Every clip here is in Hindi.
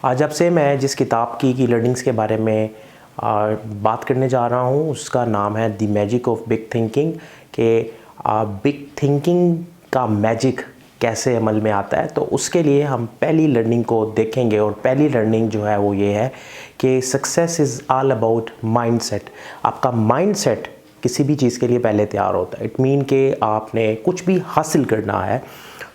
आज आपसे मैं जिस किताब की लर्निंग्स के बारे में बात करने जा रहा हूँ उसका नाम है the magic of big thinking कि बिग थिंकिंग का मैजिक कैसे अमल में आता है। तो उसके लिए हम पहली लर्निंग को देखेंगे और पहली लर्निंग जो है वो ये है कि success is all about mindset. आपका माइंडसेट किसी भी चीज़ के लिए पहले तैयार होता है। इट मीन कि आपने कुछ भी हासिल करना है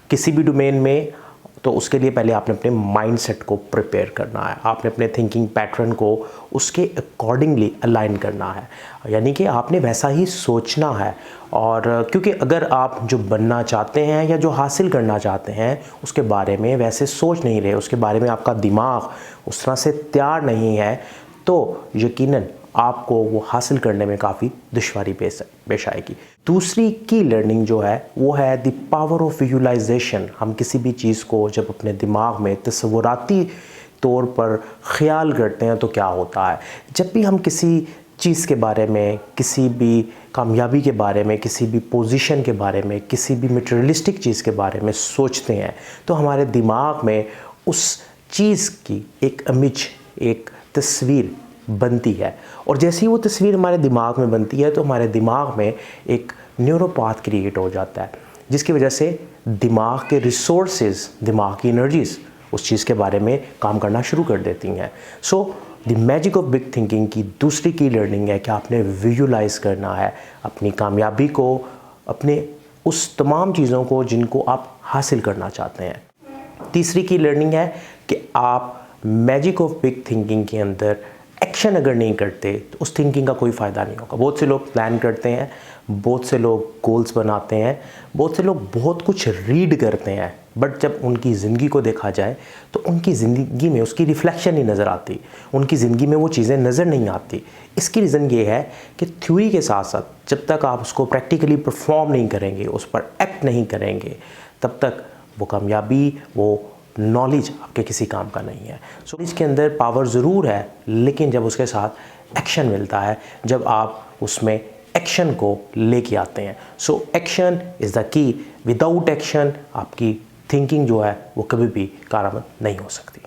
किसी भी डोमेन में तो उसके लिए पहले आपने अपने माइंडसेट को प्रिपेयर करना है। आपने अपने थिंकिंग पैटर्न को उसके अकॉर्डिंगली अलाइन करना है, यानी कि आपने वैसा ही सोचना है। और क्योंकि अगर आप जो बनना चाहते हैं या जो हासिल करना चाहते हैं उसके बारे में वैसे सोच नहीं रहे, उसके बारे में आपका दिमाग उस तरह से तैयार नहीं है, तो यकीनन आपको वो हासिल करने में काफ़ी दुश्वारी पेश आएगी। दूसरी की लर्निंग जो है वो है द पावर ऑफ विजुअलाइजेशन। हम किसी भी चीज़ को जब अपने दिमाग में तस्वुराती तौर पर ख्याल करते हैं तो क्या होता है। जब भी हम किसी चीज़ के बारे में, किसी भी कामयाबी के बारे में, किसी भी पोजीशन के बारे में, किसी भी मटेरियलिस्टिक चीज़ के बारे में सोचते हैं तो हमारे दिमाग में उस चीज़ की एक इमेज, एक तस्वीर बनती है। और जैसे ही वो तस्वीर हमारे दिमाग में बनती है तो हमारे दिमाग में एक न्यूरोपाथ क्रिएट हो जाता है, जिसकी वजह से दिमाग के रिसोर्सेज, दिमाग की एनर्जीज उस चीज़ के बारे में काम करना शुरू कर देती हैं। So the magic of big thinking की दूसरी की लर्निंग है कि आपने विजुलाइज करना है अपनी कामयाबी को, अपने उस तमाम चीज़ों को जिनको आप हासिल करना चाहते हैं। तीसरी की लर्निंग है कि आप मैजिक ऑफ बिग थिंकिंग के अंदर एक्शन अगर नहीं करते तो उस थिंकिंग का कोई फ़ायदा नहीं होगा। बहुत से लोग प्लान करते हैं, बहुत से लोग गोल्स बनाते हैं, बहुत से लोग बहुत कुछ रीड करते हैं, बट जब उनकी ज़िंदगी को देखा जाए तो उनकी ज़िंदगी में उसकी रिफ्लेक्शन नहीं नज़र आती, उनकी ज़िंदगी में वो चीज़ें नज़र नहीं आती। इसकी रीज़न ये है कि थ्योरी के साथ साथ जब तक आप उसको प्रैक्टिकली परफॉर्म नहीं करेंगे, उस पर एक्ट नहीं करेंगे, तब तक वो कामयाबी, वो नॉलेज आपके किसी काम का नहीं है। सो इसके अंदर पावर ज़रूर है, लेकिन जब उसके साथ एक्शन मिलता है, जब आप उसमें एक्शन को लेके आते हैं। So action is the key. Without action आपकी थिंकिंग जो है वो कभी भी कारगर नहीं हो सकती।